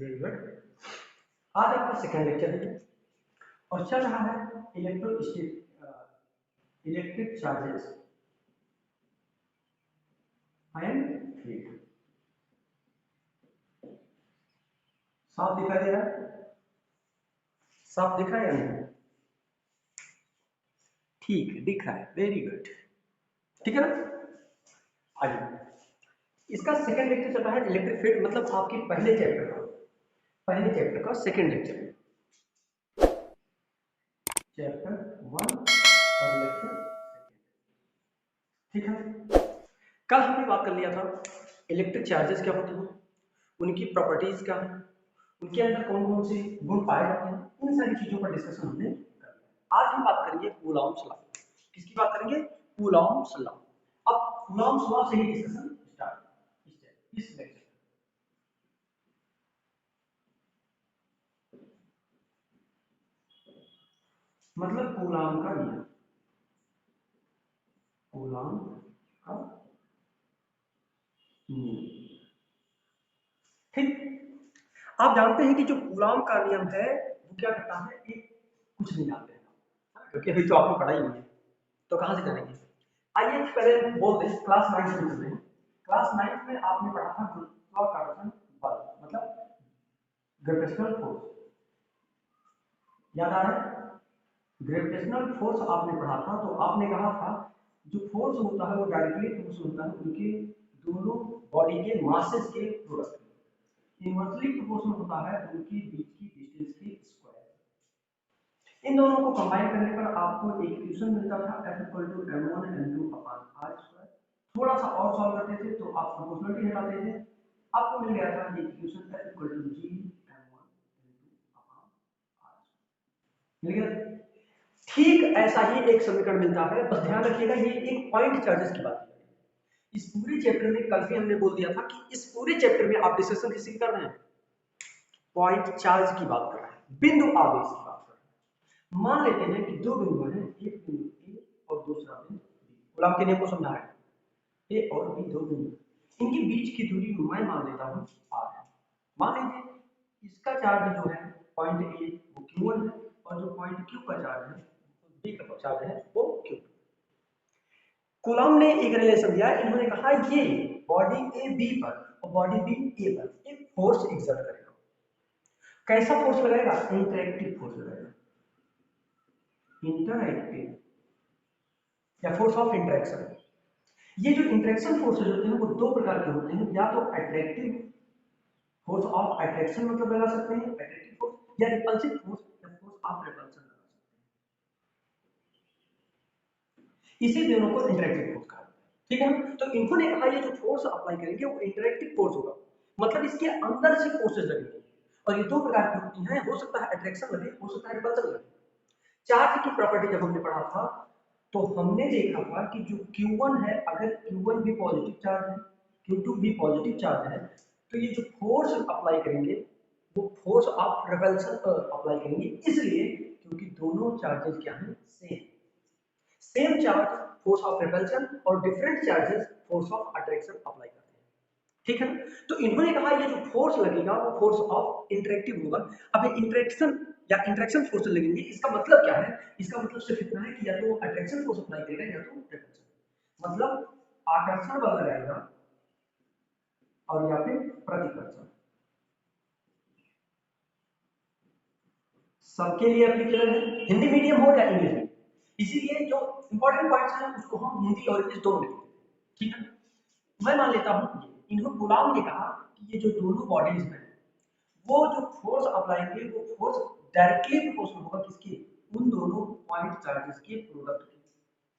Very good. आज आपका second lecture है और चल रहा है इलेक्ट्रिक चार्जेस एंड फील्ड। साफ दिखाई दे रहा है? साफ दिख रहा है या नहीं? ठीक है, दिख रहा है। Very good. ठीक है ना? आइए, इसका सेकंड लेक्चर चल रहा है इलेक्ट्रिक फील्ड, मतलब आपके पहले चैप्टर का सेकंड लेक्चर है, चैप्टर 1 और लेक्चर सेकंड। ठीक है, कल हमने बात कर लिया था इलेक्ट्रिक चार्जेस क्या होते हैं, उनकी प्रॉपर्टीज क्या है, उनके अंदर कौन कौन से गुण पाए जाते हैं, इन सारी चीजों पर डिस्कशन हमने कर लिया। आज हम बात करेंगे कूलॉम्स लॉ। किसकी बात करेंगे? Coulomb's law. अब कूलॉम्स लॉ से ही डिस्कशन स्टार्ट इस लेक्चर। मतलब कूलॉम का नियम, कूलॉम का नियम। ठीक, आप जानते हैं कि जो कूलॉम का नियम है वो क्या करता है? एक कुछ नहीं जानते हैं क्योंकि अभी तो आपने पढ़ा ही नहीं है, तो कहां से जानेंगे? आइए पहले हम बोलते हैं क्लास 9 से चलते हैं। क्लास 9 में आपने पढ़ा था गुरुत्वाकर्षण बल, मतलब ग्रेविटेशनल फोर्स। याद आ रहा है? ग्रेविटेशनल फोर्स आपने पढ़ा था, तो आपने कहा था जो फोर्स होता है वो डायरेक्टली प्रोपोर्शनल होता है उनके दोनों बॉडी के मासेस के प्रोडक्ट, इनवर्सली प्रोपोर्शनल होता है उनके बीच की डिस्टेंस के स्क्वायर। इन दोनों को कंबाइन करने पर आपको एक इक्वेशन मिलता था F = m1 m2/r²। थोड़ा सा और सॉल्व करते थे तो आप प्रोपोर्शनलिटी हटाते थे, आपको मिल गया था ये equation F = g m1 m2/r²। मिल गया? ठीक ऐसा ही एक समीकरण मिलता है, बस ध्यान रखिएगा ये एक पॉइंट चार्जेस की बात है। इस पूरे चैप्टर में कल भी हमने बोल दिया था कि इस पूरे चैप्टर में आप डिस्कशन किसकी कर रहे हैं? पॉइंट चार्ज की बात कर रहे हैं, बिंदु आवेश की बात कर रहे हैं। मान लेते हैं कि दो बिंदु हैं, एक बिंदु ए और दूसरा बिंदु बी। गुलाम के नियम को समझा है, ए और बी दो बिंदु, इनके बीच की दूरी मैं मान लेता हूं r है। मान लीजिए इसका चार्ज जो है पॉइंट ए वो q1 है और जो पॉइंट q का चार्ज है, बी का चार्ज है वो q। कूलॉम ने एक रिलेशन दिया, इन्होंने कहा ये बॉडी ए बी पर और बॉडी बी ए पर एक फोर्स एक्सर्ट करेगा। कैसा फोर्स लगाएगा? इंटरएक्टिव फोर्स लगाएगा, इंटरएक्टिव या फोर्स ऑफ इंटरेक्शन। ये जो इंटरेक्शन फोर्सेज होते हैं वो दो प्रकार के होते हैं, या तो अट्रैक्टिव फोर्स ऑफ अट्रैक्शन मतलब लगा सकते हैं अट्रैक्टिव फोर्स, या रिपल्सिव फोर्स या फोर्स ऑफ रिपल्शन लगा सकते हैं। इसी दोनों को इंटरएक्टिव फोर्स कहा जाता है। ठीक है, तो इन्होंने कहा ये जो फोर्स अप्लाई करेंगे वो इंटरएक्टिव फोर्स होगा, मतलब इसके अंदर से फोर्सेज लगेंगे और ये दो प्रकार की होती हैं, हो सकता है अट्रैक्शन लगे, हो सकता है रिपल्सन लगे। चार्ज की प्रॉपर्टी जब हमने पढ़ा था तो हमने देखा था कि जो Q1 है, अगर Q1 भी पॉजिटिव चार्ज है, Q2 भी पॉजिटिव चार्ज है, तो ये जो फोर्स अप्लाई करेंगे वो फोर्स ऑफ रिपल्सन अप्लाई करेंगे, इसलिए क्योंकि दोनों चार्जेस क्या हैं? Same charge force of repulsion और different charges force of attraction apply करते हैं। ठीक है ना? तो इन्होंने कहा ये जो फोर्स लगेगा वो फोर्स ऑफ इंटरेक्टिव होगा। अब ये इंटरेक्शन या इंटरेक्शन फोर्स लगेंगे, इसका मतलब क्या है? इसका मतलब सिर्फ इतना है कि या तो अट्रैक्शन फोर्स अप्लाई करेगा या तो रिपल्सन, मतलब आकर्षण बल लगाएगा और या फिर प्रतिकर्षण। सबके लिए एप्लीकेबल है, हिंदी मीडियम हो या इंग्लिश मीडियम, इसीलिए जो इंपॉर्टेंट पॉइंट्स हैं उसको हम हिंदी और इंग्लिश दोनों में लिखते हैं। ठीक है, मैं मान लेता हूं इन्होंने गुलाम ने कहा कि ये जो दोनों बॉडीज हैं वो जो फोर्स अप्लाई करेंगे वो फोर्स डायरेक्टली प्रोपोर्शनल होगा किसके? उन दोनों पॉइंट चार्जेस के प्रोडक्ट के।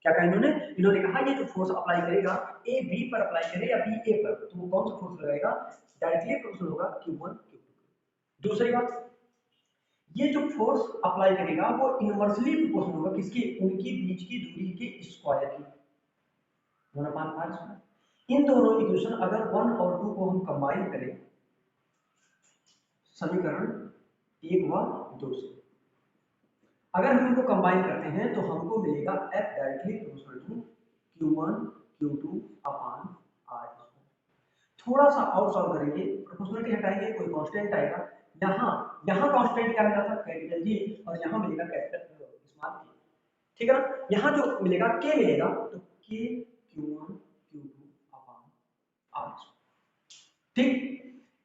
क्या कहा इन्होंने? इन्होंने कहा ये जो फोर्स अप्लाई करेगा, ए बी पर अप्लाई करे या बी ए पर, तो वो कौन सा फोर्स लगाएगा? डायरेक्टली प्रोपोर्शनल होगा Q1 Q2। दूसरी बात, ये जो फोर्स अप्लाई करेगा वो इनवर्सली प्रोपोर्शनल होगा किसकी? उनकी बीच की दूरी के स्क्वायर की, 1/r²। इन दोनों इक्वेशन अगर 1 और 2 को हम कंबाइन करें समीकरण 1 व 2 से, अगर हम इनको कंबाइन करते हैं तो हमको मिलेगा F directly proportional to Q1 Q2 upon R²। थोड़ा सा और सॉल्व करेंगे, प्रोपोर्शनलिटी हटाएंगे, कोई कांस्टेंट आएगा, यहाँ यहाँ कांस्टेंट क्या मिला था, कैपिटल जी, और यहाँ मिलेगा कैपिटल स्मॉल के, ठीक है ना। यहाँ जो मिलेगा के मिलेगा, तो के Q1 Q2 अपॉन R, ठीक।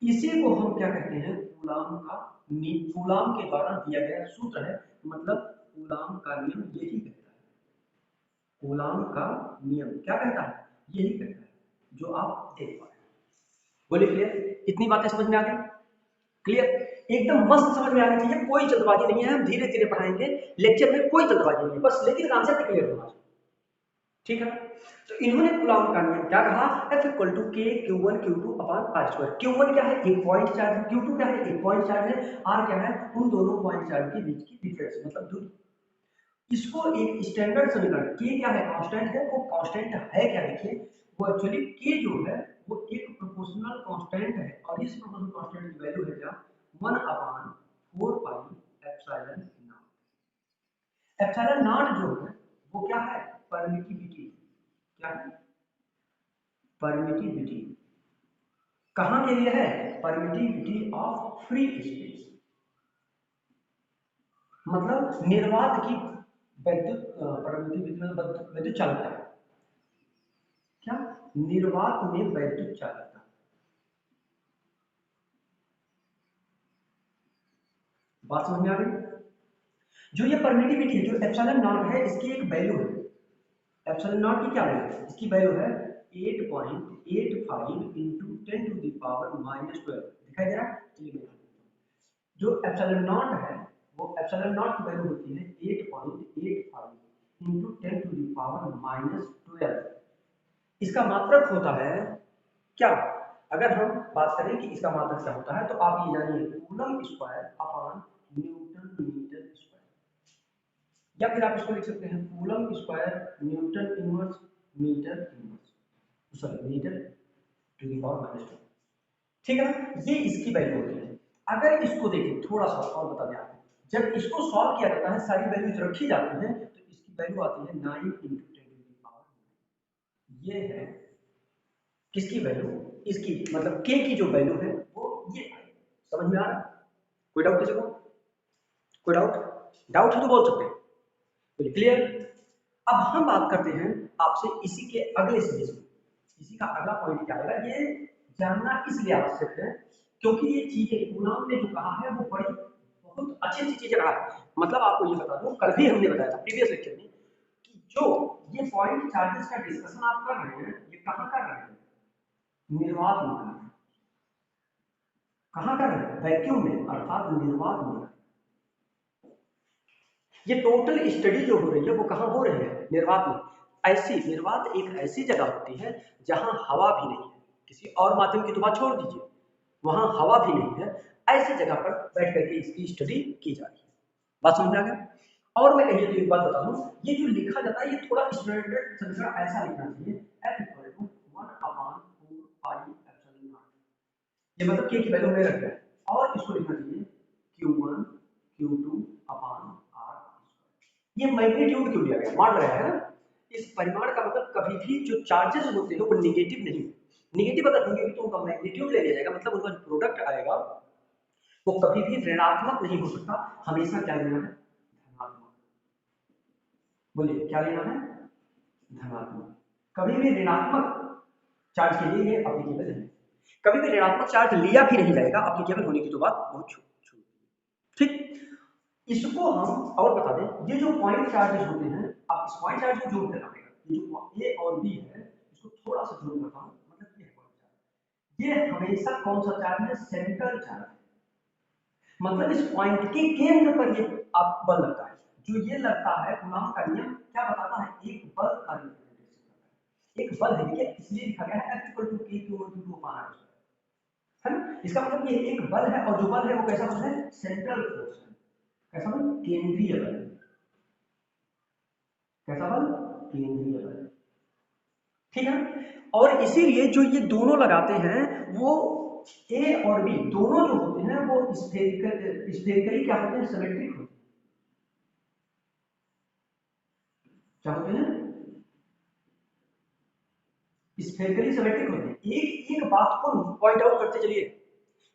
इसी को हम क्या कहते हैं, कूलाम का नियम, कूलाम के द्वारा दिया गया सूत्र है, मतलब कूलाम का नियम यही कहता है, कूलाम का नियम क्या कहता है, यही कहता है, जो आप देख पा रहे हैं। बोलिए क्लियर, इतनी बातें समझ में आ गई, क्लियर, एकदम मस्त समझ में आनी चाहिए, कोई जल्दबाजी नहीं है, हम धीरे धीरे पढ़ाएंगे, लेक्चर में कोई जल्दबाजी नहीं है, बस लेकिन कॉन्सेप्ट क्लियर होना चाहिए, ठीक है। तो इन्होंने कूलाम का नियम क्या कहा, F इक्वल टू के Q1 Q2 upon R square. Q1 क्या है, एक पॉइंट चार्ज है, Q2 क्या है, एक पॉइंट चार्ज है, R क्या है, उन दोनों पॉइंट चार्ज के बीच की डिफरेंस मतलब दूरी। इसको एक स्टैंडर्ड समीकरण, के क्या है, कांस्टेंट है, वो कांस्टेंट है क्या, देखिए वो एक्चुअली के जो है वो एक प्रोपोर्शनल कांस्टेंट है, और इस प्रोपोर्शनल कांस्टेंट की वैल्यू है क्या, 1 upon 4 pi epsilon not. Epsilon not जो है वो क्या है, परमिटिविटी, क्या है, परमिटिविटी, कहां के लिए है, परमिटिविटी ऑफ फ्री स्पेस, मतलब निर्वात की वैद्युत परमिटिविटी मतलब वैद्युत चालकता, क्या, निर्वात में वैद्युत चालकता, बात समझ में आ गई। जो ये परमिटिविटी जो एप्सिलॉन नॉट है, इसकी एक वैल्यू है, एप्सिलॉन नॉट की क्या वैल्यू है, इसकी वैल्यू है 8.85 इंटू 10 टू द पावर -12, दिखाई दे रहा है, चलिए जो एप्सिलॉन नॉट है, वो एप्सिलॉन नॉट की वैल्यू होती है 8.85 इंटू 10 टू द पावर -12, इसका मात्रक होता है क्या, अगर हम बात करें कि इसका मात्रक क्या होता है, तो आप ये जानिए coulomb square upon newton metre square, या फिर आप इसको लिख सकते हैं coulomb square newton inverse metre inverse, sorry metre to the power -2, ठीक है ना, ये इसकी वैल्यू होती है। अगर इसको देखें थोड़ा सा और बता दें आपको, जब इसको सॉल्व किया जाता है, सारी वैल्यूज रखी जाती हैं, तो इसकी वैल्यू आती है 9 इंटू 10 टू द पावर, ये है किसकी वैल्यू, इसकी मतलब के की जो वैल्यू है वो ये है। समझ में आ रहा है, कोई डाउट किसी को, कोई डाउट, डाउट है तो बोल सकते हैं, बोलिए क्लियर। अब हम बात करते हैं आपसे इसी के अगले सीरीज में, इसी का अगला पॉइंट क्या आएगा, ये जानना इसलिए आवश्यक है क्योंकि ये चीजें कूलाम ने जो कहा है वो बड़ी बहुत अच्छी अच्छी चीजें कहा है, मतलब आपको ये बता दूं, कल भी हमने बताया था प्रीवियस लेक्चर में कि जो ये पॉइंट चार्जेस का डिस्कशन आप कर रहे हैं, ये कहां कर रहे हैं, निर्वात में कर रहे हैं, कहां कर रहे हैं, वैक्यूम में, अर्थात निर्वात में। ये टोटल स्टडी जो हो रही है वो कहां हो रही है, निर्वात में। ऐसी निर्वात एक ऐसी जगह होती है जहां हवा भी नहीं है, किसी और माध्यम की तो बात छोड़ दीजिए, वहां हवा भी नहीं है, ऐसी जगह पर बैठ करके इसकी स्टडी की जा रही है, बात समझ में आ गया। और मैं कहिए तो एक बात बता दूं, ये जो लिखा जाता है ये थोड़ा स्टैंडर्ड समीकरण ऐसा लिखना चाहिए, F equal to 1/4 pi epsilon naught, ये मतलब के की वैल्यू में रखना है, और इसको लिखना चाहिए Q1 Q2 अपॉन R, ये मैग्नीट्यूड क्यों दिया गया, मान लगाया है ना, इस परिमाण का मतलब कभी भी जो चार्जेस होते हैं वो नेगेटिव नहीं, नेगेटिव अगर होंगे तो उनका मैग्नीट्यूड ले लिया जाएगा, मतलब उनका जो प्रोडक्ट आएगा वो कभी भी ऋणात्मक नहीं हो सकता, हमेशा क्या लेना है, धनात्मक, बोलिए क्या लेना है, धनात्मक, कभी भी ऋणात्मक चार्ज के लिए ये अप्लीकेबल नहीं, कभी भी ऋणात्मक चार्ज लिया भी नहीं जाएगा, अप्लीकेबल होने की तो बात बहुत छोटी, ठीक। इसको हम और बता दें, ये जो पॉइंट चार्जेस होते हैं, आप इस पॉइंट चार्ज को जोड़ करना पड़ेगा, ये जो ए और बी है इसको थोड़ा सा जोड़ करता हूं, मतलब ये है पॉइंट चार्ज, ये हमेशा कौन सा चार्ज है, सेंट्रल चार्ज है, मतलब इस पॉइंट के केंद्र पर ये आप बल लगता है, जो ये लगता है, कूलॉम का नियम क्या बताता है, एक बल कार्य करता है, एक बल है, देखिए इसलिए लिखा गया है F equal to K Q1 Q2 upon R, है ना, इसका मतलब ये एक बल है, और जो बल है वो कैसा बल है, सेंट्रल फोर्स है, कैसा बल, केंद्रीय बल, कैसा बल, केंद्रीय बल, ठीक है। और इसीलिए जो ये दोनों लगाते हैं वो ए और बी दोनों जो होते हैं वो स्फेरिकली क्या होते हैं, सिमेट्रिक होते हैं, क्या होते हैं, स्फेरिकली सिमेट्रिक होते हैं। एक एक बात को पॉइंट आउट करते चलिए,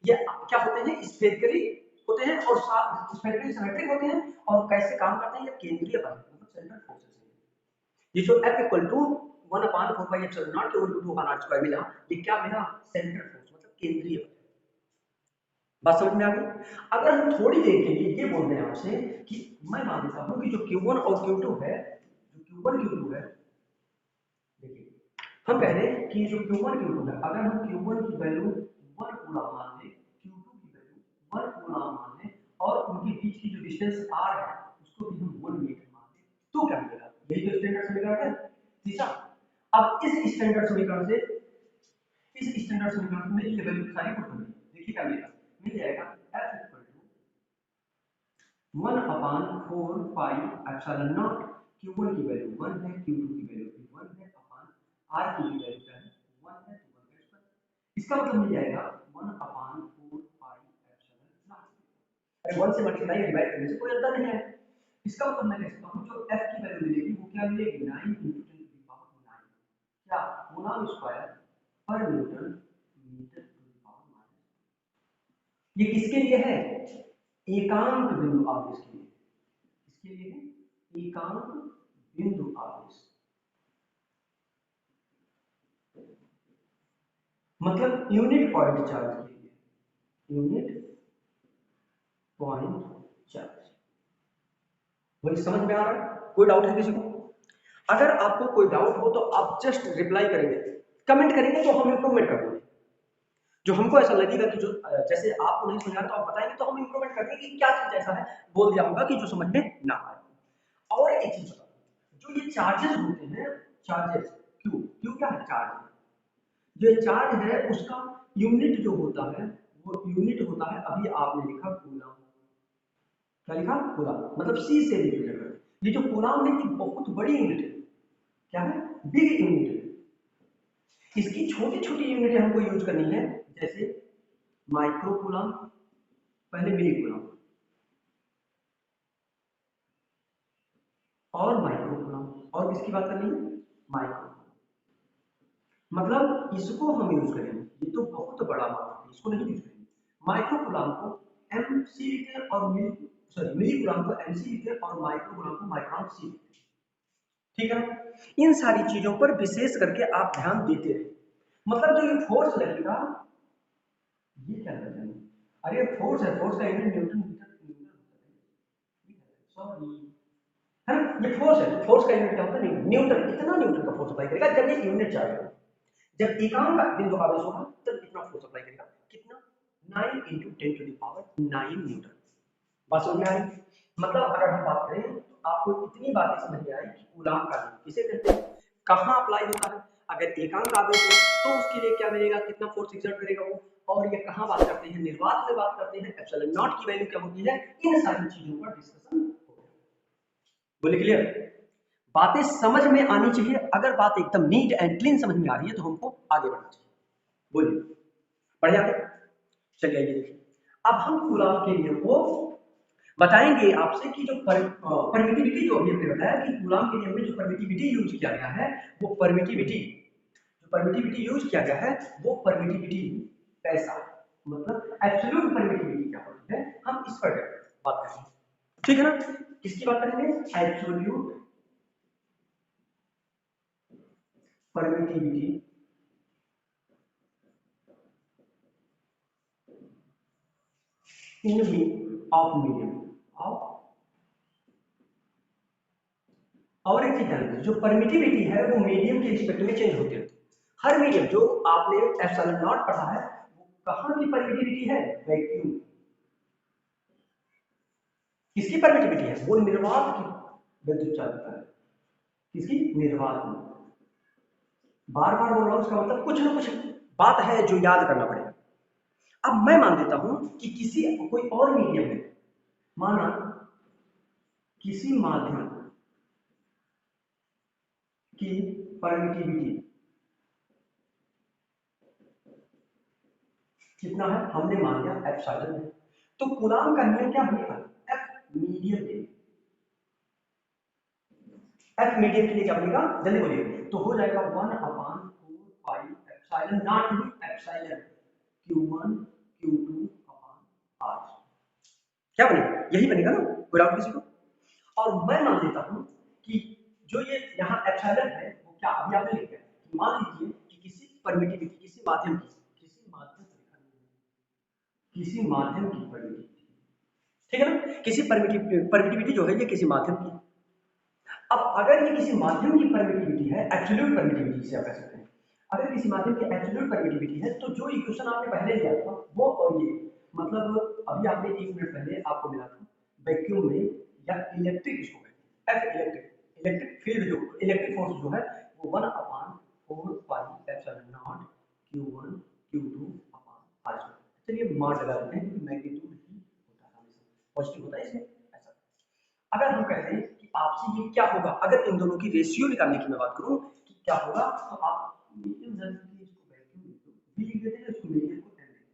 ये क्या होते हैं, स्फेरिकली होते हैं और स्फेरिकली सिमेट्रिक होते हैं, और कैसे काम करते हैं, ये केंद्रीय बल मतलब सेंट्रल फोर्सेस है। ये जो F इक्वल टू 1/4πε0 के ओवर रूट ओवर r² मिला, ये क्या मिला, सेंट्रल फोर्स मतलब केंद्रीय बल। बात समझ में आ गई। अगर हम थोड़ी देर के लिए ये बोल रहे हैं आपसे कि मैं मान लेता हूं कि जो Q1 और Q2 है, जो Q1 Q2 है, देखिए हम कह रहे हैं कि जो Q1 Q2 है, अगर हम Q1 की वैल्यू 1 कूलम मान लें, Q2 की वैल्यू 1 कूलम मान लें, और उनके बीच की जो डिस्टेंस r है उसको भी हम 1 मीटर मान लें, तो क्या मिलेगा, यही तो स्टैंडर्ड समीकरण है तीसरा। अब इस स्टैंडर्ड समीकरण से, इस स्टैंडर्ड समीकरण में ये वैल्यू सारी पुट कर दी, देखिए क्या मिलेगा, मिल जाएगा F इक्वल टू 1/4πε0, Q1 की वैल्यू 1 है, Q2 की वैल्यू भी 1 है, अपान R की वैल्यू क्या है 1 है, तो 1 का स्क्वायर। इसका मतलब मिल जाएगा 1/4πε0। अरे 1 से मल्टीप्लाई डिवाइड करने से कोई अंतर नहीं है। इसका मतलब मैं कह सकता हूं जो F की वैल्यू मिलेगी वो क्या मिलेगी, 9 × 10⁻⁹ क्या कूलम स्क्वायर पर newton metre to the power -। ये किसके लिए है, एकांक बिंदु आवेश के लिए, इसके लिए है एकांक बिंदु आवेश, मतलब यूनिट पॉइंट चार्ज के लिए, यूनिट पॉइंट चार्ज। वही समझ में आ रहा है, कोई डाउट है किसी को? अगर आपको कोई डाउट हो तो आप जस्ट रिप्लाई करेंगे, कमेंट करेंगे, तो हम इंप्रूवमेंट कर देंगे। जो हमको ऐसा लगेगा कि जो जैसे आपको नहीं समझ आ रहा तो आप बताएंगे, तो हम इंप्रूवमेंट कर देंगे कि क्या चीज ऐसा है बोल दिया होगा कि जो समझ में ना आए। और एक चीज बता, जो ये चार्जेस होते हैं, चार्जेस, क्यू क्यू क्या है, चार्ज। जो चार्ज है उसका यूनिट जो होता है वो यूनिट होता है, अभी आपने लिखा कूलम, क्या लिखा कूलम, मतलब सी से रिप्रेजेंट कर। ये जो कूलम है ये बहुत बड़ी यूनिट है, क्या है, बिग यूनिट है। इसकी छोटी छोटी यूनिटें हमको यूज करनी है, जैसे माइक्रो कूलम, पहले मिली कूलम और माइक्रो कूलम, और किसकी बात करनी है, माइक्रो, मतलब इसको हम यूज करेंगे, ये तो बहुत बड़ा मात्रा है, इसको नहीं यूज करेंगे। माइक्रो कूलम को एम सी लिखते हैं और मिली कूलम को एम सी लिखते हैं और माइक्रो कूलम को माइक्रोन सी लिखते हैं, ठीक है। इन सारी चीजों पर विशेष करके आप ध्यान देते रहे। मतलब जो ये फोर्स लगेगा, ये क्या लगेगा, अरे फोर्स है, फोर्स का यूनिट न्यूटन मीटर सॉरी, है ना, ये फोर्स है, फोर्स का यूनिट क्या होता है, न्यूटन, इतना न्यूटन का फोर्स अप्लाई करेगा जब ये यूनिट चार्ज होगा। जब एकांक बिंदु आवेश होगा तब इतना फोर्स अप्लाई करेगा, कितना, 9 × 10⁻9 न्यूटन। बात समझ में आई? मतलब अगर हम बात करें तो आपको इतनी बातें समझ में आई कि कूलम का नियम किसे कहते हैं, कहां अप्लाई होता है, अगर एकांक आवेश हो तो उसके लिए क्या मिलेगा, कितना फोर्स एक्सर्ट करेगा वो, और ये कहां बात करते हैं, निर्वात में बात करते हैं, एप्सिलॉन नॉट की वैल्यू क्या होती है, इन सारी चीजों पर डिस्कशन होगा। बोले क्लियर? बातें समझ में आनी चाहिए, अगर बात एकदम नीट एंड क्लीन समझ में आ रही है तो हमको आगे बढ़ना चाहिए। बोलिए, बढ़ जाते, चलिए आइए देखिए। अब हम कूलम के नियम को बताएंगे आपसे कि जो परमिटिविटी, जो अभी हमने बताया कि कूलम के नियम में जो परमिटिविटी यूज किया गया है, वो परमिटिविटी, जो परमिटिविटी यूज किया गया है वो परमिटिविटी कैसा, मतलब एब्सोल्यूट परमिटिविटी क्या होती है, हम इस पर बात करेंगे, ठीक है ना। किसकी बात करेंगे, absolute permittivity in of medium of. और एक चीज ध्यान रखिए, जो परमिटिविटी है वो मीडियम के रिस्पेक्ट में चेंज होती है। हर मीडियम, जो आपने एप्सिलॉन नॉट पढ़ा है, वो कहां की परमिटिविटी है, वैक्यूम। किसकी परमिटिविटी है, वो निर्वात की विद्युत चालकता है, किसकी, निर्वात में। बार बार बोल रहा हूं, उसका मतलब कुछ ना कुछ बात है जो याद करना पड़ेगा। अब मैं मान लेता हूं कि किसी कोई और मीडियम है, माना किसी माध्यम की परमिटिविटी कितना है, हमने मान लिया एप्सिलॉन है, तो कूलम का नियम क्या बनेगा, एफ मीडियम के लिए, एफ मीडियम के लिए क्या बनेगा, जल्दी बोलिए, तो हो जाएगा 1/4 pi epsilon not into epsilon Q1 Q2 upon R। क्या बनेगा? यही बनेगा ना विदाउट किसी को। और मैं मान लेता हूं कि जो ये यहाँ एप्सिलॉन है वो क्या अभी आपने लिखा है, मान लीजिए कि किसी परमिटिविटी किसी माध्यम की परमिटिविटी, ठीक है ना, किसी परमिटिविटी जो है ये किसी माध्यम की। अब अगर ये किसी माध्यम की परमिटिविटी है, एब्सोल्यूट परमिटिविटी जिसे आप कह सकते हैं, अगर किसी माध्यम की एब्सोल्यूट परमिटिविटी है तो जो इक्वेशन आपने पहले लिया था वो और ये मतलब अभी आपने 1 मिनट पहले आपको मिला था वैक्यूम में या इलेक्ट्रिक इसको कहते हैं एफ इलेक्ट्रिक फील्ड जो इलेक्ट्रिक फोर्स जो है वो 1/4 pi epsilon naught Q1 Q2 upon R। चलिए मान लगा लेते हैं क्योंकि मैग्नीट्यूड ही होता है हमेशा पॉजिटिव होता है इसमें ऐसा। अगर हम कहते हैं कि आपसे ये क्या होगा अगर इन दोनों की रेशियो निकालने की मैं बात करूं कि क्या होगा, तो आप मीडियम इसको वैक्यूम v लिख देते हैं, इसको मीडियम को m लिख देते हैं,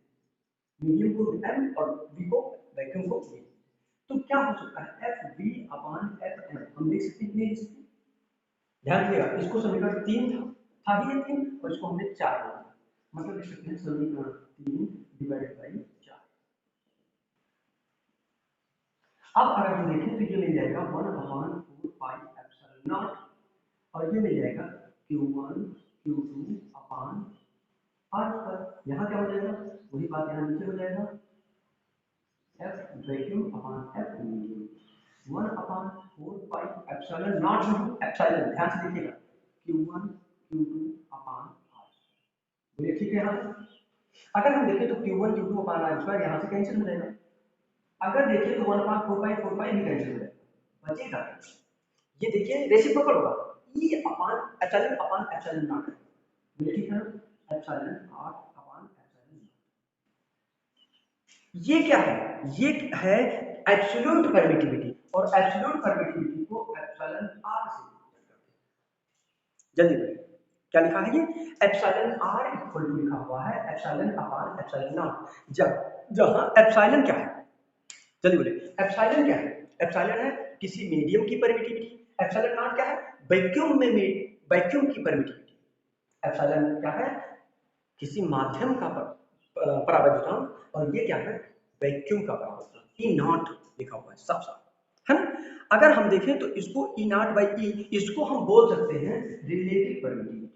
मीडियम को m और v को वैक्यूम को v। तो क्या हो सकता है fv अपॉन fm हम लिख सकते हैं, नहीं लिख सकते? ध्यान दिएगा इसको समीकरण 3 था ही 3 और इसको हमने 4 बना दिया, मतलब लिख सकते हैं समीकरण 3 डिवाइडेड बाई 4। अब अगर हम देखें तो ये मिल जाएगा 1/4 पाई एप्सिलॉन नॉट और ये मिल जाएगा Q1 Q2 अपॉन R पर। यहाँ क्या हो जाएगा वही बात यहाँ नीचे हो जाएगा F vacuum upon F medium 1/4 pi epsilon not into epsilon, ध्यान से देखिएगा Q1 Q2 अपॉन R। बोलिए ठीक है यहाँ से। अगर हम देखें तो Q1 Q2 upon R square यहाँ से कैंसिल हो जाएगा। अगर देखिए तो 1/4 पाई 4 पाई भी कैंसिल हो जाएगा, बचेगा ये देखिए रेसिप्रोकल होगा E अपॉन एप्सिलॉन नॉट, ठीक है epsilon not upon epsilon naught. ये क्या है? ये है एब्सोल्यूट परमिटिविटी और एब्सोल्यूट परमिटिविटी को एप्सिलॉन R से जल्दी बोलिए क्या लिखा है, ये एप्सिलॉन R इक्वल टू लिखा हुआ है एप्सिलॉन अपॉन एप्सिलॉन नॉट। जहां एप्सिलॉन क्या है, जल्दी बोलिए एप्सिलॉन क्या है? एप्सिलॉन है किसी मीडियम की परमिटिविटी, एप्सिलॉन नॉट क्या है? वैक्यूम में वैक्यूम की परमिटिविटी। एप्सिलॉन क्या है? किसी माध्यम का परावैद्युतांक और ये क्या है? वैक्यूम का परावैद्युतांक। ई नॉट लिखा हुआ है साफ साफ, है ना। अगर हम देखें तो इसको ई नॉट बाई ई इसको हम बोल सकते हैं रिलेटिव परमिटिविटी।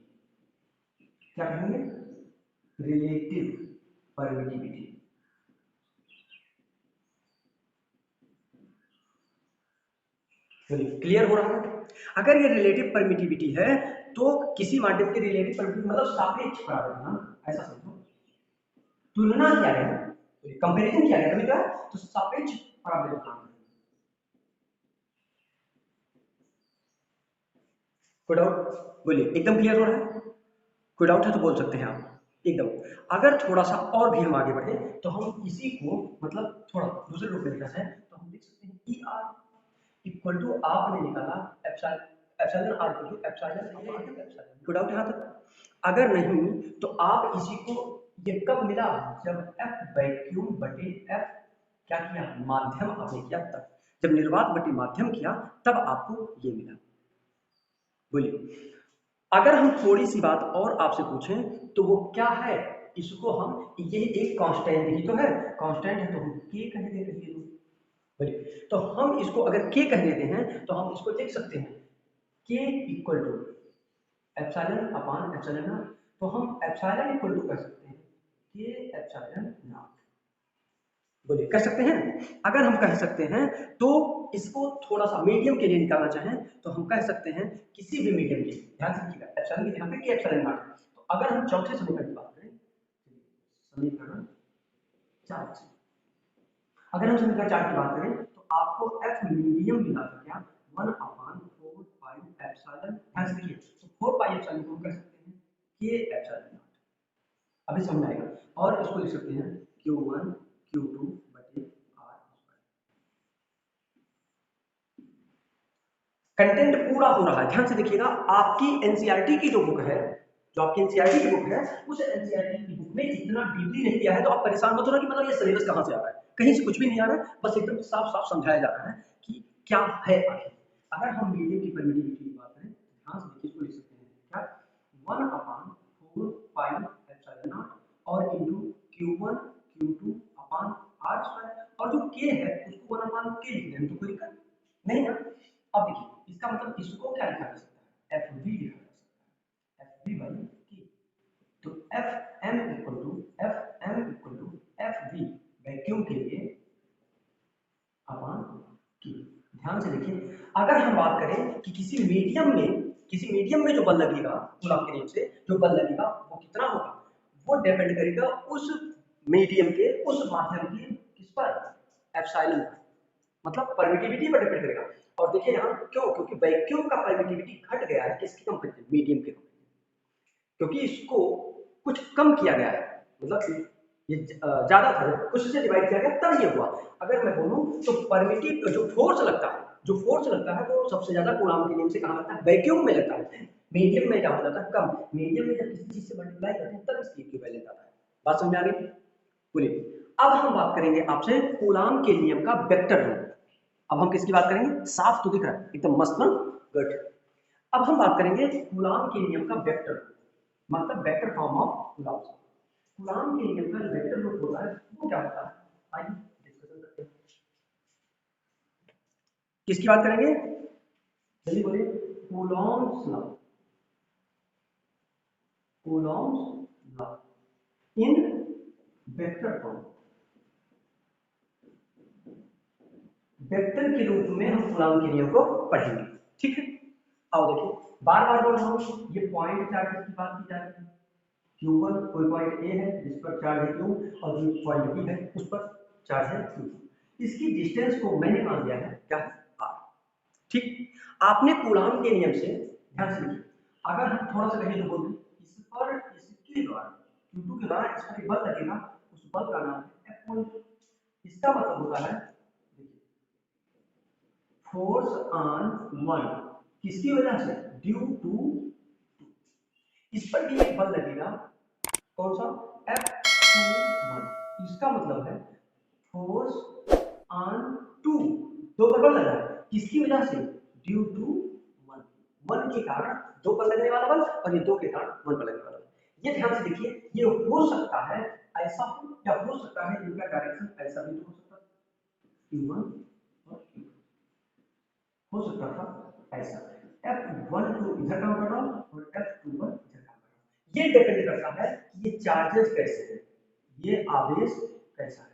क्या कहेंगे? Relative permittivity. क्लियर हो रहा है? अगर ये रिलेटिव परमिटिविटी है तो किसी माध्यम की रिलेटिव परमिटिविटी मतलब सापेक्ष परावैद्युतांक, ऐसा समझो तुलना किया गया, कंपैरिजन किया गया, तभी क्या तो सापेक्ष परावैद्युतांक। कोई डाउट? बोलिए एकदम क्लियर हो रहा है? कोई डाउट है तो बोल सकते हैं आप एकदम। अगर थोड़ा सा और भी हम आगे बढ़े तो हम इसी को मतलब थोड़ा दूसरे रूप में लिखना है तो हम लिख सकते हैं ई आर इक्वल टू आपने निकाला epsilon r equal to epsilon. कोई डाउट यहाँ तक? अगर नहीं तो आप इसी को ये कब मिला जब एफ वैक्यूम बटे एफ क्या किया माध्यम आपने किया, तब जब निर्वात बटे माध्यम किया तब आपको ये मिला। बोलिए अगर हम थोड़ी सी बात और आपसे पूछें तो वो क्या है, इसको हम ये एक कांस्टेंट ही तो है, कांस्टेंट है तो हम के कह देते हैं। बोलिए तो हम इसको अगर के कह देते हैं तो हम इसको लिख सकते हैं K equal to epsilon upon epsilon naught. तो हम एप्सिलॉन इक्वल टू कह सकते हैं के एप्सिलॉन नॉट। बोलिए कर सकते हैं? अगर हम कह सकते हैं तो इसको थोड़ा सा मीडियम के लिए निकालना चाहें तो हम कह सकते हैं किसी भी मीडियम के, ध्यान से देखिएगा एप्सिलॉन की जगह पे के एप्सिलॉन नॉट। तो अगर हम चौथे समीकरण की बात करें, समीकरण 4 से अगर हम समीकरण 4 की बात करें तो आपको एफ मीडियम मिला था क्या 1/4 पाई एप्सिलॉन, ध्यान से देखिए तो 4 पाई एप्सिलॉन को हम कह सकते हैं के एप्सिलॉन नॉट। अभी समझ आएगा और इसको लिख सकते हैं Q1 Q2 बटे R। कंटेंट पूरा हो रहा है, ध्यान से देखिएगा। आपकी एनसीईआरटी की जो बुक है, जो आपकी एनसीईआरटी की बुक है, उस एनसीईआरटी की बुक में इतना डीपली नहीं दिया है तो आप परेशान मत होना कि मतलब ये सिलेबस कहां से आ रहा है, कहीं से कुछ भी नहीं आ रहा है, बस एकदम साफ साफ समझाया जा रहा है कि क्या है आखिर। अगर हम मीडियम की परमिटिविटी की बात करें ध्यान से देखिए, इसको लिख सकते हैं क्या 1/4 पाई एप्सिलॉन नॉट और into Q1 Q2 upon R square, और जो K है उसको 1 अपान K लिख दें तो कोई दिक्कत नहीं ना। अब देखिए इसका मतलब इसको क्या लिखा जा सकता है, FV लिखा जा सकता है, FV बाई K। तो FM equal to FV vacuum के लिए अपान K। ध्यान से देखिए, अगर हम बात करें कि किसी मीडियम में जो बल लगेगा कूलॉम के नियम से जो बल लगेगा वो कितना होगा, वो डिपेंड करेगा उस मीडियम के उस माध्यम के किस पर, एप्सिलॉन पर, मतलब परमिटिविटी पर डिपेंड करेगा। और देखिए यहाँ क्यों, क्योंकि वैक्यूम का परमिटिविटी घट गया है किसकी कंपेरिजन, मीडियम के, क्योंकि इसको कुछ कम किया गया है, मतलब ये ज्यादा था, कुछ से डिवाइड किया गया तब ये हुआ। अगर मैं बोलूं तो परमिटिव जो फोर्स लगता है वो सबसे ज्यादा कूलॉम के नियम से कहां लगता है, वैक्यूम में लगता है। मीडियम में क्या हो जाता है, कम। मीडियम में जब किसी चीज से मल्टीप्लाई करते हैं तब इसकी इक्विवेलेंट आता है। बात समझ आ गई? बोलिए अब हम बात करेंगे आपसे कूलॉम के नियम का वेक्टर रूप। अब हम किसकी बात करेंगे, साफ तो दिख रहा है एकदम मस्त ना, गुड। अब हम बात करेंगे कूलॉम के नियम का वेक्टर, मतलब vector form of Coulomb. Coulomb के नियम का वेक्टर रूप होता है वो क्या होता है, आइए डिस्कशन करते हैं। किसकी बात करेंगे, जल्दी बोलिए, Coulomb's law, Coulomb's law in vector form. Vector के रूप में हम कूलॉम के नियम को पढ़ेंगे, ठीक है। आओ देखिए, बार बार बोल रहा हूं, ये पॉइंट चार्ज की बात की जा रही है। Q1 कोई पॉइंट A है जिस पर चार्ज है Q, और जो पॉइंट B है उस पर चार्ज है Q। इसकी डिस्टेंस को मैंने मान लिया है क्या, R। ठीक, आपने कूलॉम के नियम से ध्यान से देखिए, अगर हम थोड़ा सा कहें तो बोल दें इस पर इसके द्वारा Q2 के द्वारा इस पर बल लगेगा, उस बल का नाम है F1। इसका मतलब होता है फोर्स ऑन वन, किसकी वजह से, ड्यू टू, इस पर भी एक बल लगेगा, कौन सा, F21। इसका मतलब है फोर्स ऑन टू, दो पर बल लगा है, किसकी वजह से, ड्यू टू वन, वन के कारण दो पर लगने वाला बल, और ये दो के कारण वन पर लगने वाला बल। ये ध्यान से देखिए, ये हो सकता है ऐसा हो, या हो सकता है इनका डायरेक्शन ऐसा भी हो सकता है, Q1 और Q2 हो सकता था ऐसा, F12 इधर काम कर रहा हूं और F21 इधर काम कर रहा हूं। ये डिपेंड करता है कि ये चार्जेस कैसे हैं, ये आवेश कैसा है,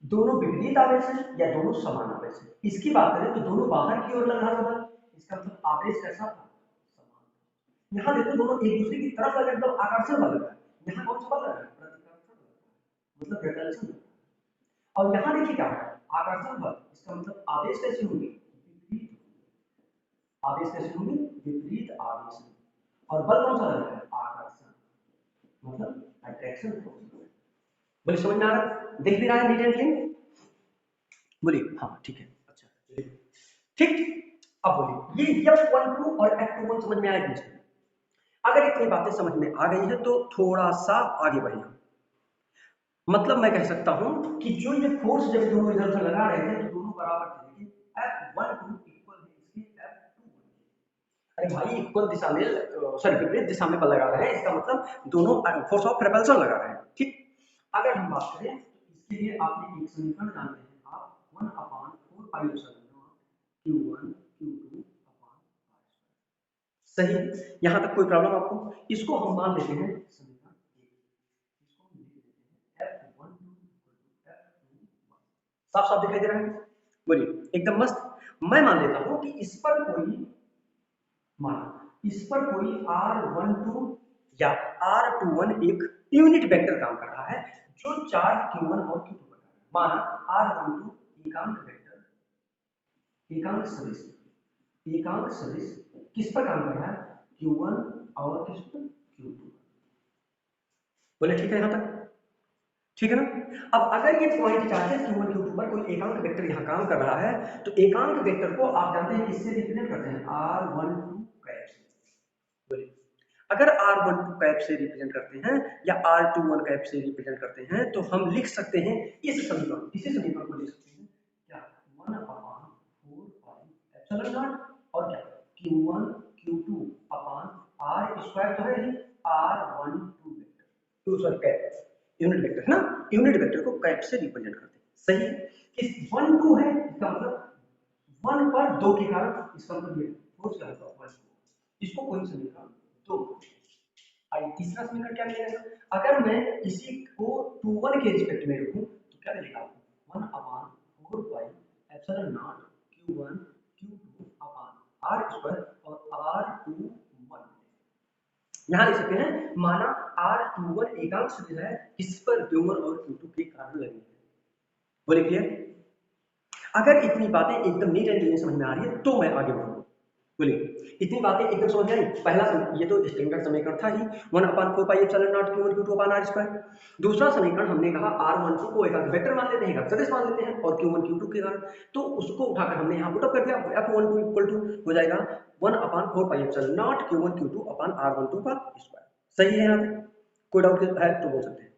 दोनों विपरीत आवेश है या दोनों समान आवेश है। इसकी बात करें तो दोनों बाहर की ओर लग रहा था, इसका मतलब आवेश कैसा था, समान। यहां देखो दोनों एक दूसरे की तरफ लग रहे हैं, मतलब आकर्षण बल लग रहा है। यहां कौन सा बल लग रहा है, प्रतिकर्षण बल, मतलब रिपल्शन। और यहां देखिए क्या है, आकर्षण बल, इसका मतलब आवेश कैसे होंगे, विपरीत आवेश कैसे होंगे, विपरीत आवेश। और बल कौन सा लग रहा है, आकर्षण, मतलब अट्रैक्शन फोर्स। बोलिए समझ में आ रहा है, देख भी रहा है नीट एंड क्लीन, बोलिए हाँ ठीक है, अच्छा ठीक। अब बोलिए ये F12 और F21 समझ में आएगी मुझे। अगर इतनी बातें समझ में आ गई है तो थोड़ा सा आगे बढ़े, मतलब मैं कह सकता हूं कि जो ये फोर्स जब दोनों इधर उधर लगा रहे थे तो दोनों बराबर थे, लेकिन F12 इक्वल है इसके F21। अरे भाई इक्वल दिशा में, सॉरी विपरीत दिशा में बल लगा रहे हैं, इसका मतलब दोनों फोर्स ऑफ रिपल्शन लगा रहे हैं, ठीक। अगर हम बात करें तो इसके लिए आपने एक समीकरण जानते हैं आप, 1/4 pi epsilon naught Q1 Q2 upon R। सही, यहां तक कोई प्रॉब्लम आपको, इसको हम मान लेते हैं समीकरण 1, इसको हम लिख देते हैं F12 F21। साफ साफ दिखाई दे रहा है, बोलिए एकदम मस्त। मैं मान लेता हूं कि इस पर कोई, माना इस पर कोई R12 या R21 एक यूनिट वेक्टर काम कर रहा है जो चार्ज Q1 और Q2 पर है। माना R12 एकांक वेक्टर, एकांक सदिश किस पर काम कर रहा है, Q1 और किस पर, Q2। बोले ठीक है यहां तक, ठीक है ना। अब अगर ये पॉइंट चार्जेस Q1 Q2 पर कोई एकांक वेक्टर यहां काम कर रहा है तो एकांक वेक्टर को आप जानते हैं किससे रिप्रेजेंट करते हैं, R12 कैप से। बोलिए अगर R12 कैप से रिप्रेजेंट करते हैं या R21 कैप से रिप्रेजेंट करते हैं तो हम लिख सकते हैं इस समीकरण, इसी समीकरण को लिख सकते हैं क्या, 1/4 पाई एप्सिलॉन नॉट और क्या Q1 Q2 upon R square तो है ही, R12 sorry cat, unit vector है ना, यूनिट वेक्टर को कैट से रिप्रेजेंट करते हैं। सही है कि 1 2 है, इसका मतलब 1 पर 2 के कारण, इसका मतलब ये फोर्स क्या होगा 1 2, इसको कोई समीकरण 2। आइए तीसरा समीकरण क्या मिलेगा, अगर मैं इसी को 2 1 के रिस्पेक्ट में रखूं तो क्या मिलेगा, 1 अपान 4 पाई epsilon naught q1 q2 upon r square और r21। यहां लिख सकते हैं, माना r21 एकांक सदिश है, इस पर q1 और q2 के कारण लगे। बोले क्लियर? अगर इतनी बातें एकदम नीट एंड क्लीन समझ में आ रही है तो मैं आगे बढ़ूंगा। बोलिए इतनी बातें एकदम समझ में आई? पहला ये तो स्टैंडर्ड समीकरण था ही, 1/4 pi epsilon naught q1 q2 upon r square. दूसरा समीकरण हमने कहा r12 को एकांक वेक्टर मान लेते हैं, एकांक सदिश मान लेते हैं, और q1 q2 के कारण, तो उसको उठाकर हमने यहां पुट अप कर दिया, f12 इक्वल टू हो जाएगा 1/4 pi epsilon naught q1 q2 अपान r12 का स्क्वायर। सही है? यहां पे कोई डाउट है तो बोल सकते हैं।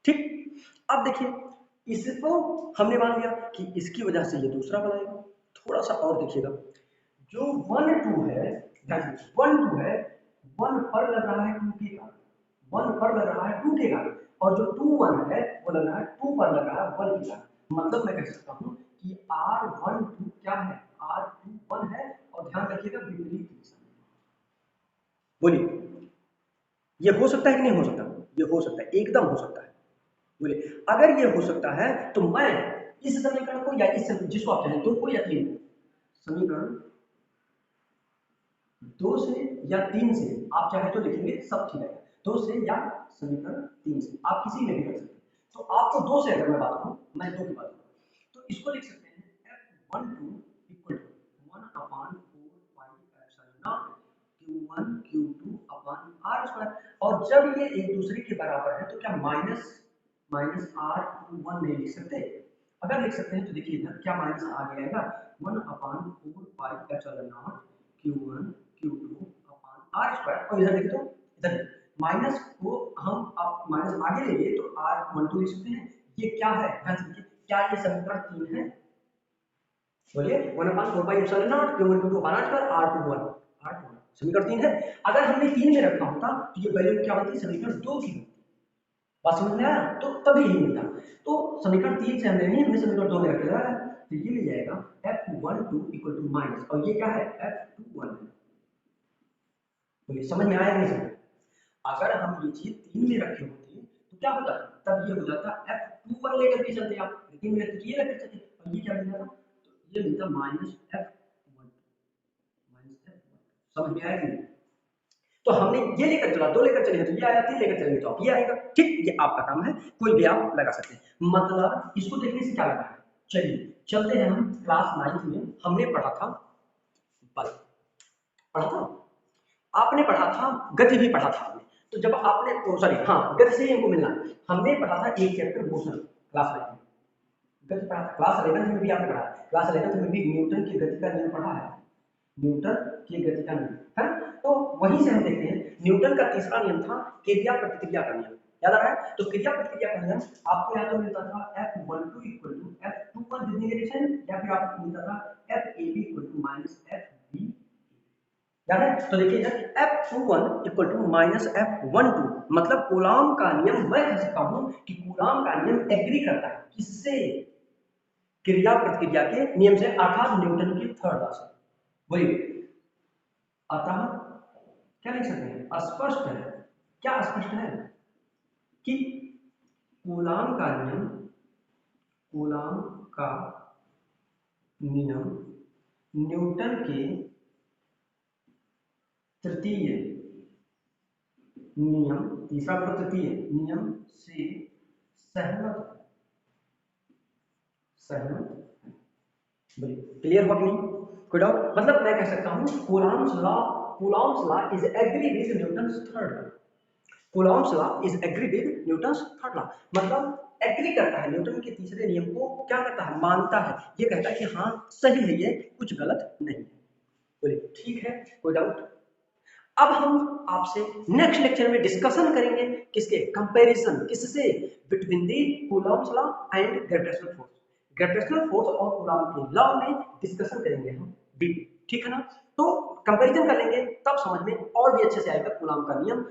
ठीक, अब देखिए इसको हमने मान लिया कि इसकी वजह से ये दूसरा बनाएगा। थोड़ा सा और देखिएगा, जो 1 2 है, 1 2 है, 1 पर लग रहा है 2 के कारण, 1 पर लग रहा है 2 के कारण, और जो 2 1 है वो लग रहा है 2 पर लग रहा है 1 के कारण। मतलब मैं कह सकता हूं कि r12 क्या है, r21 है, और ध्यान रखिएगा विपरीत दिशा में। बोलिए ये हो सकता है कि नहीं हो सकता? ये हो सकता है, एकदम हो सकता है। बोलिए अगर ये हो सकता है तो मैं इस समीकरण को, या इस जिसको आप चाहें 2 को या 3 को, समीकरण 2 से या 3 से आप चाहे तो लिखेंगे, सब ठीक है, 2 से या समीकरण 3 से आप किसी में भी कर सकते हैं। तो आपको 2 से अगर मैं बात करूं, मैं 2 की बात करूं, तो इसको लिख सकते हैं f12 equal to 1/4 pi epsilon naught q1 q2 upon r square. और जब ये एक दूसरे के बराबर है तो क्या माइनस r21 नहीं लिख सकते? अगर लिख सकते हैं तो देखिए इधर क्या माइनस आगे आएगा, 1/4 pi epsilon naught q1 q2 upon r square, और इधर देखिए तो इधर माइनस को हम आप माइनस आगे ले लिए तो r12 लिख सकते हैं। ये क्या है, ध्यान से देखिए, क्या ये समीकरण 3 है? बोलिए 1/4 pi epsilon naught q1 q2 upon r square r21 समीकरण 3 है। अगर हमने 3 में रखा होता तो ये वैल्यू क्या होती, समीकरण 2 की। बात समझ में आया? तो तभी यही मिलता। तो समीकरण 3 से हमने नहीं, हमने समीकरण 2 में रख लिया है, तो ये मिल जाएगा f12 इक्वल टू माइनस, और ये क्या है, f21 है। बोलिए समझ में आया कि नहीं समझ? अगर हम ये चीज 3 में रखे होते तो क्या होता, तब ये हो जाता f21 लेकर के चलते आप, लेकिन में रखते ये लेकर चलते, और ये क्या मिल जाता, तो ये मिलता माइनस f12, समझ में आया कि नहीं? तो हमने ये लेकर चला, 2 लेकर चले तो ये आया, 3 लेकर चलेंगे तो आप ये आएगा। ठीक, ये आपका काम है, कोई भी आप लगा सकते हैं। मतलब इसको देखने से क्या लगा है, चलिए चलते हैं हम क्लास 9 में, हमने पढ़ा था बल, पढ़ा था, आपने पढ़ा था गति भी पढ़ा था आपने। तो जब आपने सॉरी हाँ गति से ही हमको मिलना, हमने पढ़ा था एक चैप्टर मोशन क्लास 9 में, गति पढ़ा था। क्लास 11 में भी आपने पढ़ा, क्लास 11 में भी न्यूटन की गति का नियम पढ़ा है, न्यूटन की गति का नियम है। तो वहीं से हम देखते हैं न्यूटन का तीसरा नियम था क्रिया प्रतिक्रिया का नियम, याद आ रहा है? तो क्रिया प्रतिक्रिया का नियम आपको या तो मिलता था f12 equal to f21 with direction, या फिर आपको मिलता था fab equal to minus fb, याद है? तो देखिए f21 equal to minus f12, मतलब कूलॉम का नियम, मैं कह सकता हूं कि कूलॉम का नियम एग्री करता है किससे, क्रिया प्रतिक्रिया के नियम से, अर्थात न्यूटन की थर्ड लॉ से। वही अतः क्या लिख सकते हैं, स्पष्ट है, क्या स्पष्ट है कि कूलॉम का नियम, कूलॉम का नियम न्यूटन के तृतीय नियम, तीसरा मतलब तृतीय नियम से सहमत, सहमत, क्लियर हुआ कि नहीं? कोई डाउट? मतलब मैं कह सकता हूं Coulomb's law is agree with Newton's third law, Coulomb's law is agree with Newton's third law, मतलब एग्री करता है न्यूटन के तीसरे नियम को, क्या करता है, मानता है, ये कहता है कि हाँ सही है, ये कुछ गलत नहीं है। बोलिए ठीक है, कोई डाउट? अब हम आपसे नेक्स्ट लेक्चर में डिस्कशन करेंगे किसके, कंपैरिजन, किससे, between the Coulomb's law and gravitational force, gravitational force और कूलॉम के लॉ में डिस्कशन करेंगे हम डीप, ठीक है ना? तो कंपैरिजन कर लेंगे, तब समझ में और भी अच्छे से आएगा कूलॉम का नियम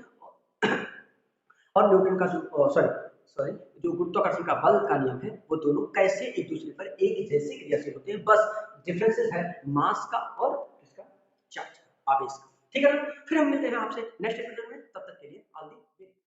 और न्यूटन का जो सॉरी जो गुरुत्वाकर्षण का बल का नियम है, वो दोनों कैसे एक दूसरे पर एक जैसे क्रियाशील होते हैं, बस डिफरेंसेस है मास का और इसका चार्ज का, आवेश का। ठीक है ना? फिर हम मिलते हैं आपसे नेक्स्ट एपिसोड में, तब तक के लिए ऑल द